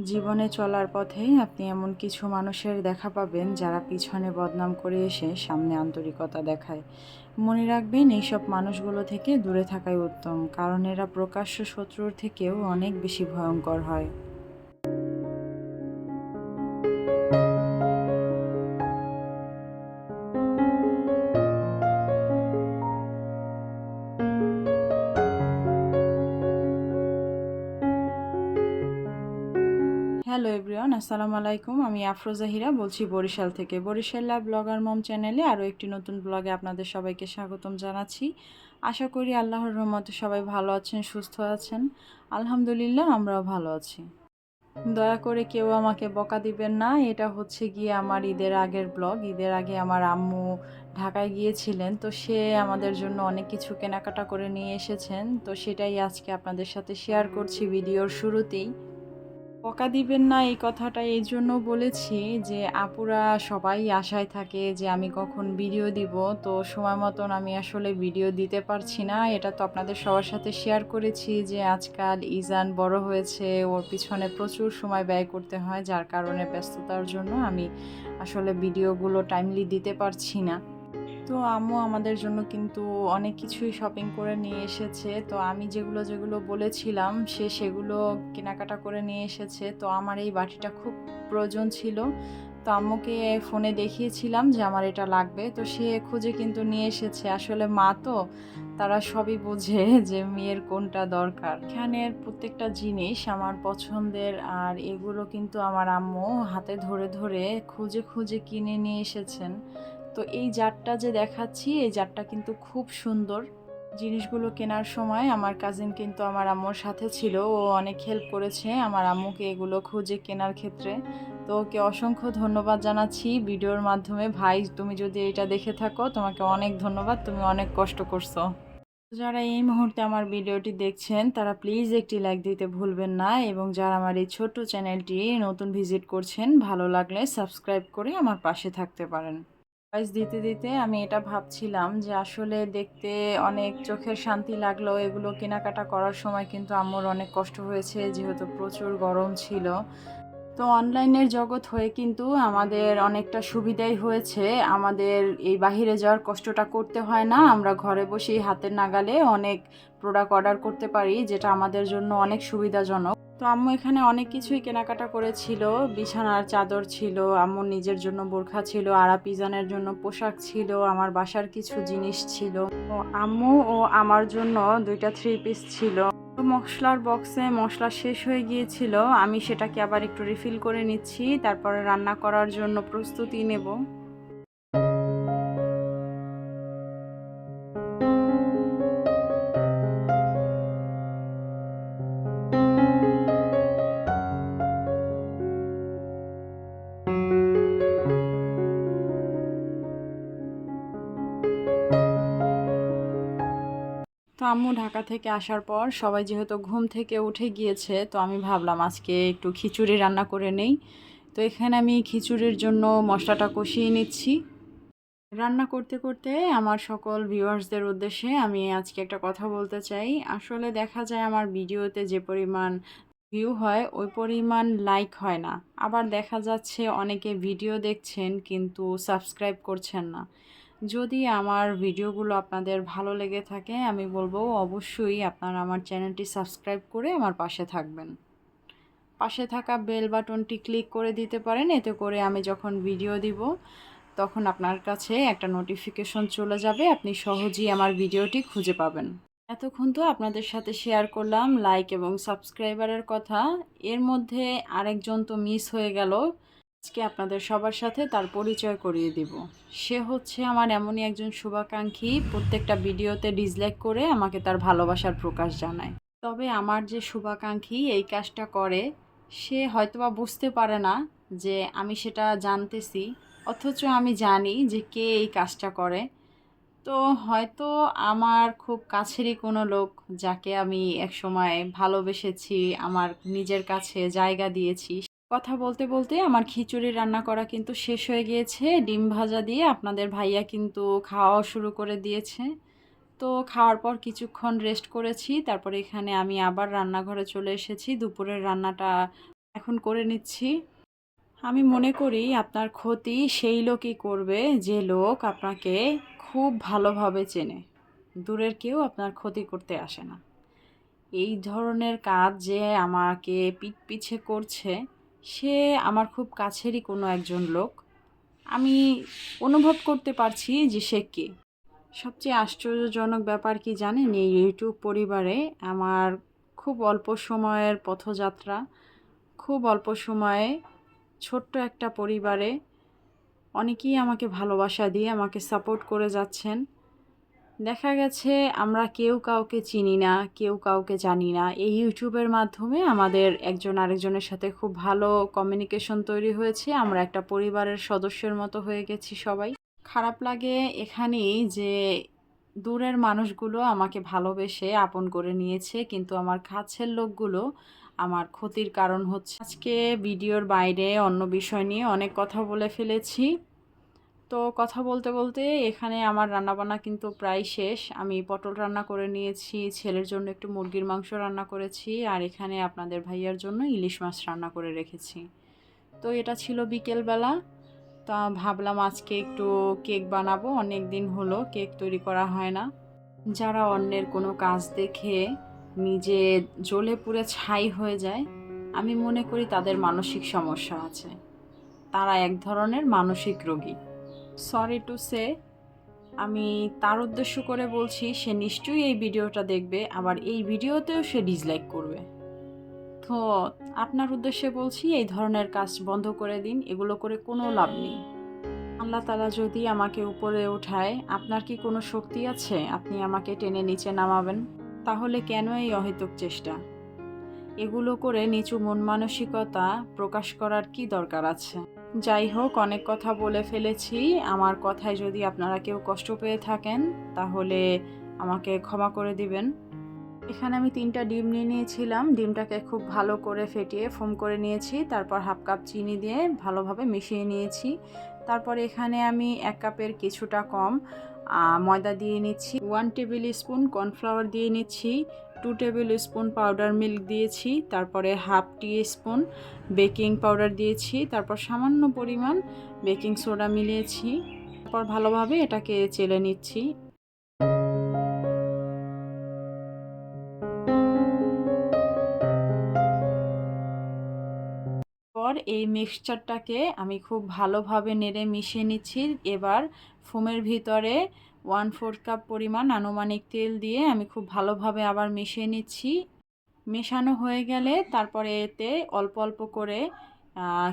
জীবনে চলার পথে আপনি এমন কিছু মানুষের দেখা পাবেন যারা পিছনে বদনাম করে এসে সামনে আন্তরিকতা দেখায়। মনে রাখবেন, এইসব মানুষগুলো থেকে দূরে থাকাই উত্তম, কারণ এরা প্রকাশ্য শত্রুর থেকেও অনেক বেশি ভয়ঙ্কর হয়। হ্যালো এভরিওয়ান, আসসালামু আলাইকুম। আমি আফরোজা হীরা বলছি বরিশাল থেকে। বরিশাল্লা ব্লগার মম চ্যানেলে আরও একটি নতুন ব্লগে আপনাদের সবাইকে স্বাগতম জানাচ্ছি। আশা করি আল্লাহর রহমতে সবাই ভালো আছেন, সুস্থ আছেন। আলহামদুলিল্লাহ, আমরাও ভালো আছি। দয়া করে কেউ আমাকে বকা দিবেন না। এটা হচ্ছে গিয়ে আমার ঈদের আগের ব্লগ। ঈদের আগে আমার আম্মু ঢাকায় গিয়েছিলেন, তো সে আমাদের জন্য অনেক কিছু কেনাকাটা করে নিয়ে এসেছেন, তো সেটাই আজকে আপনাদের সাথে শেয়ার করছি ভিডিওর শুরুতেই। বকা দিবেন না এই কথাটা এই জন্য বলেছি যে আপুরা সবাই আশায় থাকে যে আমি কখন ভিডিও দিব, তো সময় মতন আমি আসলে ভিডিও দিতে পারছি না। এটা তো আপনাদের সবার সাথে শেয়ার করেছি যে আজকাল ইজান বড় হয়েছে, ওর পিছনে প্রচুর সময় ব্যয় করতে হয়, যার কারণে ব্যস্ততার জন্য আমি আসলে ভিডিওগুলো টাইমলি দিতে পারছি না। তো আম্মু আমাদের জন্য কিন্তু অনেক কিছুই শপিং করে নিয়ে এসেছে। তো আমি যেগুলো যেগুলো বলেছিলাম সে সেগুলো কেনাকাটা করে নিয়ে এসেছে। তো আমার এই বাটিটা খুব প্রয়োজন ছিল, তো আম্মুকে ফোনে দেখিয়েছিলাম যে আমার এটা লাগবে, তো সে খুঁজে কিন্তু নিয়ে এসেছে। আসলে মা তো, তারা সবই বোঝে যে মেয়ের কোনটা দরকার। এখানের প্রত্যেকটা জিনিস আমার পছন্দের, আর এগুলো কিন্তু আমার আম্মু হাতে ধরে ধরে খুঁজে খুঁজে কিনে নিয়ে এসেছেন। তো এই জারটা যে দেখাচ্ছি, এই জারটা কিন্তু খুব সুন্দর। জিনিসগুলো কেনার সময় আমার কাজিন কিন্তু আমার আম্মুর সাথে ছিল, ও অনেক হেল্প করেছে আমার আম্মুকে এগুলো খুঁজে কেনার ক্ষেত্রে। তো ওকে অসংখ্য ধন্যবাদ জানাচ্ছি ভিডিওর মাধ্যমে। ভাই, তুমি যদি এটা দেখে থাকো, তোমাকে অনেক ধন্যবাদ, তুমি অনেক কষ্ট করছো। যারা এই মুহূর্তে আমার ভিডিওটি দেখছেন তারা প্লিজ একটি লাইক দিতে ভুলবেন না, এবং যারা আমার এই ছোট্ট চ্যানেলটি নতুন ভিজিট করছেন, ভালো লাগলে সাবস্ক্রাইব করে আমার পাশে থাকতে পারেন। ভয়েস দিতে দিতে আমি এটা ভাবছিলাম যে আসলে দেখতে অনেক চোখের শান্তি লাগলো, এগুলো কেনাকাটা করার সময় কিন্তু আম্মুর অনেক কষ্ট হয়েছে যেহেতু প্রচুর গরম ছিল। তো অনলাইনের জগৎ হয়ে কিন্তু আমাদের অনেকটা সুবিধাই হয়েছে। আমাদের এই বাহিরে যাওয়ার কষ্টটা করতে হয় না, আমরা ঘরে বসেই হাতের নাগালে অনেক প্রোডাক্ট অর্ডার করতে পারি, যেটা আমাদের জন্য অনেক সুবিধাজনক। তো আম্মু এখানে অনেক কিছুই কেনাকাটা করেছিল। বিছানার চাদর ছিল, আম্মুর নিজের জন্য বোরখা ছিল, আরাপ ইজানের জন্য পোশাক ছিল, আমার বাসার কিছু জিনিস ছিল। তো আম্মু ও আমার জন্য দুইটা থ্রি পিস ছিল। তো মশলার বক্সে মশলা শেষ হয়ে গিয়েছিল, আমি সেটাকে আবার একটু রিফিল করে নিচ্ছি, তারপরে রান্না করার জন্য প্রস্তুতি নেব। তো আম্মু ঢাকা থেকে আসার পর সবাই যেহেতু ঘুম থেকে উঠে গিয়েছে, তো আমি ভাবলাম আজকে একটু খিচুড়ি রান্না করে নেই। তো এখানে আমি খিচুড়ির জন্য মশলাটা কষিয়ে নিচ্ছি। রান্না করতে করতে আমার সকল ভিউয়ার্সদের উদ্দেশ্যে আমি আজকে একটা কথা বলতে চাই। আসলে দেখা যায় আমার ভিডিওতে যে পরিমাণ ভিউ হয় ওই পরিমাণ লাইক হয় না। আবার দেখা যাচ্ছে অনেকে ভিডিও দেখছেন কিন্তু সাবস্ক্রাইব করছেন না। যদি আমার ভিডিওগুলো আপনাদের ভালো লেগে থাকে, আমি বলবো অবশ্যই আপনারা আমার চ্যানেলটি সাবস্ক্রাইব করে আমার পাশে থাকবেন। পাশে থাকা বেল বাটনটি ক্লিক করে দিতে পারেন, এতে করে আমি যখন ভিডিও দিব তখন আপনার কাছে একটা নোটিফিকেশন চলে যাবে, আপনি সহজেই আমার ভিডিওটি খুঁজে পাবেন। এতক্ষণ তো আপনাদের সাথে শেয়ার করলাম লাইক এবং সাবস্ক্রাইবারের কথা, এর মধ্যে আরেকজন তো মিস হয়ে গেল। আজকে আপনাদের সবার সাথে তার পরিচয় করিয়ে দিব। সে হচ্ছে আমার এমনই একজন শুভাকাঙ্ক্ষী, প্রত্যেকটা ভিডিওতে ডিসলাইক করে আমাকে তার ভালোবাসার প্রকাশ জানায়। তবে আমার যে শুভাকাঙ্ক্ষী এই কাজটা করে, সে হয়তোবা বুঝতে পারে না যে আমি সেটা জানতেছি, অথচ আমি জানি যে কে এই কাজটা করে। তো হয়তো আমার খুব কাছেরই কোনো লোক, যাকে আমি একসময় ভালোবেসেছি, আমার নিজের কাছে জায়গা দিয়েছি। কথা বলতে বলতে আমার খিচুড়ি রান্না করা কিন্তু শেষ হয়ে গিয়েছে, ডিম ভাজা দিয়ে আপনাদের ভাইয়া কিন্তু খাওয়াও শুরু করে দিয়েছে। তো খাওয়ার পর কিছুক্ষণ রেস্ট করেছি, তারপরে এখানে আমি আবার রান্নাঘরে চলে এসেছি দুপুরের রান্নাটা এখন করে নিচ্ছি। আমি মনে করি আপনার ক্ষতি সেই লোকই করবে যে লোক আপনাকে খুব ভালোভাবে চেনে। দূরের কেউ আপনার ক্ষতি করতে আসে না। এই ধরনের কাজ যে আমাকে পিছে করছে, সে আমার খুব কাছেরই কোনো একজন লোক। আমি অনুভব করতে পারছি যে সে কে। সবচেয়ে আশ্চর্যজনক ব্যাপার কি জানেন? এই ইউটিউব পরিবারে আমার খুব অল্প সময়ের পথযাত্রা, খুব অল্প সময়ে ছোট্ট একটা পরিবারে অনেকেই আমাকে ভালোবাসা দিয়ে আমাকে সাপোর্ট করে যাচ্ছেন। দেখা গেছে আমরা কেউ কাউকে চিনি না, কেউ কাউকে জানি না। এই ইউটিউবের মাধ্যমে আমাদের একজন আরেকজনের সাথে খুব ভালো কমিউনিকেশন তৈরি হয়েছে। আমরা একটা পরিবারের সদস্যের মতো হয়ে গেছি সবাই। খারাপ লাগে এখানেই যে দূরের মানুষগুলো আমাকে ভালোবেসে আপন করে নিয়েছে, কিন্তু আমার কাছের লোকগুলো আমার ক্ষতির কারণ হচ্ছে। আজকে ভিডিওর বাইরে অন্য বিষয় নিয়ে অনেক কথা বলে ফেলেছি। তো কথা বলতে বলতে এখানে আমার রান্নাবান্না কিন্তু প্রায় শেষ। আমি পটল রান্না করে নিয়েছি, ছেলের জন্য একটু মুরগির মাংস রান্না করেছি, আর এখানে আপনাদের ভাইয়ার জন্য ইলিশ মাছ রান্না করে রেখেছি। তো এটা ছিল বিকেলবেলা। তা ভাবলাম আজকে একটু কেক বানাবো, অনেক দিন হলো কেক তৈরি করা হয় না। যারা অন্যের কোনো কাজ দেখে নিজে জ্বলে পুড়ে ছাই হয়ে যায়, আমি মনে করি তাদের মানসিক সমস্যা আছে। তারা এক ধরনের মানসিক রোগী। সরি টু সে, আমি তার উদ্দেশ্য করে বলছি, সে নিশ্চয়ই এই ভিডিওটা দেখবে, আবার এই ভিডিওতেও সে ডিসলাইক করবে। তো আপনার উদ্দেশ্যে বলছি, এই ধরনের কাজ বন্ধ করে দিন, এগুলো করে কোনো লাভ নেই। আল্লাহ তাআলা যদি আমাকে উপরে উঠায়, আপনার কি কোনো শক্তি আছে আপনি আমাকে টেনে নিচে নামাবেন? তাহলে কেন এই অহেতুক চেষ্টা? এগুলো করে নিচু মন মানসিকতা প্রকাশ করার কি দরকার আছে? যাই হোক, অনেক কথা বলে ফেলেছি। আমার কথায় যদি আপনারা কেউ কষ্ট পেয়ে থাকেন, তাহলে আমাকে ক্ষমা করে দিবেন। এখানে আমি 3টা ডিম নিয়ে নিয়েছিলাম। ডিমটাকে খুব ভালো করে ফেটিয়ে ফোম করে নিয়েছি। তারপর 1/2 কাপ চিনি দিয়ে ভালোভাবে মিশিয়ে নিয়েছি। তারপর এখানে আমি 1 কাপের কিছুটা কম ময়দা দিয়ে নিচ্ছি। 1 টেবিল স্পুন কর্নফ্লাওয়ার দিয়ে নিচ্ছি। 2 টেবিল স্পুন পাউডার মিল্ক দিয়েছি। তারপরে 1/2 টি স্পুন বেকিং পাউডার দিয়েছি। তারপর সামান্য পরিমাণ বেকিং সোডা মিলিয়েছি। তারপর ভালোভাবে এটাকে চেলে নিচ্ছি। পর এই মিক্সচারটাকে আমি খুব ভালোভাবে নেড়ে মিশিয়ে নিচ্ছি। এবার ফোমের ভিতরে 1/4 কাপ পরিমাণ আনুমানিক তেল দিয়ে আমি খুব ভালোভাবে আবার মিশিয়ে নিচ্ছি। মেশানো হয়ে গেলে তারপরে এতে অল্প অল্প করে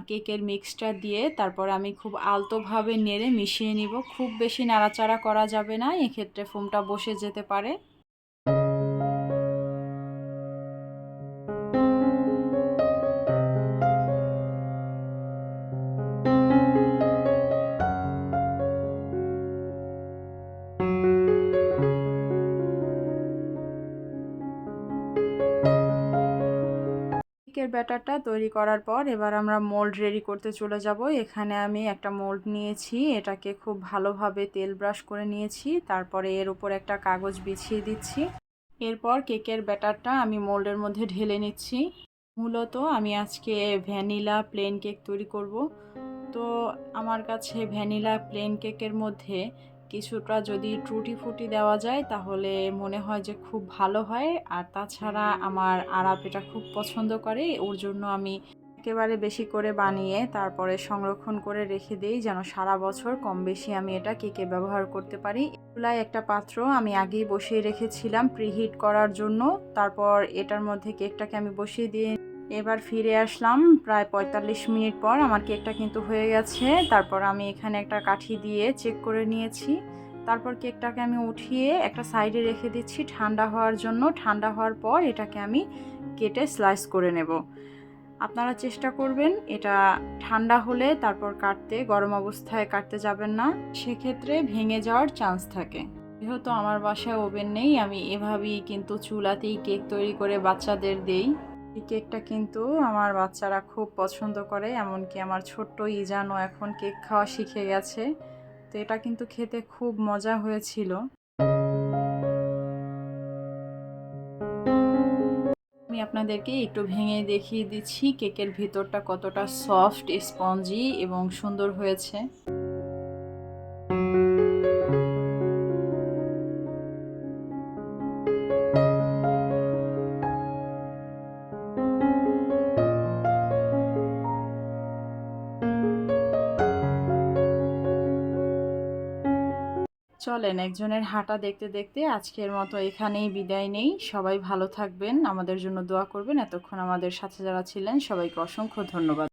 কেকের মিক্সটা দিয়ে তারপরে আমি খুব আলতোভাবে নেড়ে মিশিয়ে নিব। খুব বেশি নাড়াচাড়া করা যাবে না, এক্ষেত্রে ফোমটা বসে যেতে পারে। কেকের ব্যাটারটা তৈরি করার পর এবার আমরা মোল্ড রেডি করতে চলে যাব। এখানে আমি একটা মোল্ড নিয়েছি, এটাকে খুব ভালোভাবে তেল ব্রাশ করে নিয়েছি। তারপরে এর উপর একটা কাগজ বিছিয়ে দিচ্ছি। এরপর কেকের ব্যাটারটা আমি মোল্ডের মধ্যে ঢেলে নিচ্ছি। মূলত আমি আজকে ভ্যানিলা প্লেন কেক তৈরি করব। তো আমার কাছে ভ্যানিলা প্লেন কেকের মধ্যে কিছুটা যদি টুটি ফুটি দেওয়া যায় তাহলে মনে হয় যে খুব ভালো হয়। আর তাছাড়া আমার আরাপ এটা খুব পছন্দ করে, ওর জন্য আমি একেবারে বেশি করে বানিয়ে তারপরে সংরক্ষণ করে রেখে দিই, যেন সারা বছর কম বেশি আমি এটা কেকে ব্যবহার করতে পারি। চুলায় একটা পাত্র আমি আগেই বসিয়ে রেখেছিলাম প্রিহিট করার জন্য। তারপর এটার মধ্যে কেকটাকে আমি বসিয়ে দিয়ে এবার ফিরে আসলাম প্রায় 45 মিনিট পর। আমার কেকটা কিন্তু হয়ে গেছে। তারপর আমি এখানে একটা কাঠি দিয়ে চেক করে নিয়েছি। তারপর কেকটাকে আমি উঠিয়ে একটা সাইডে রেখে দিচ্ছি ঠান্ডা হওয়ার জন্য। ঠান্ডা হওয়ার পর এটাকে আমি কেটে স্লাইস করে নেব। আপনারা চেষ্টা করবেন এটা ঠান্ডা হলে তারপর কাটতে, গরম অবস্থায় কাটতে যাবেন না, সেক্ষেত্রে ভেঙে যাওয়ার চান্স থাকে। যেহেতু আমার বাসায় ওভেন নেই, আমি এভাবেই কিন্তু চুলাতেই কেক তৈরি করে বাচ্চাদের দেই। এই কেকটা কিন্তু আমার বাচ্চারা খুব পছন্দ করে, এমনকি আমার ছোট্ট ইজানও এখন কেক খাওয়া শিখে গেছে। তো এটা কিন্তু খেতে খুব মজা হয়েছিল। আমি আপনাদেরকে একটু ভেঙে দেখিয়ে দিচ্ছি কেকের ভিতরটা কতটা সফট, স্পঞ্জি এবং সুন্দর হয়েছে। চলেন একজনের হাঁটা দেখতে দেখতে আজকের মতো এখানেই বিদায় নেই। সবাই ভালো থাকবেন, আমাদের জন্য দোয়া করবেন। এতক্ষণ আমাদের সাথে যারা ছিলেন সবাইকে অসংখ্য ধন্যবাদ।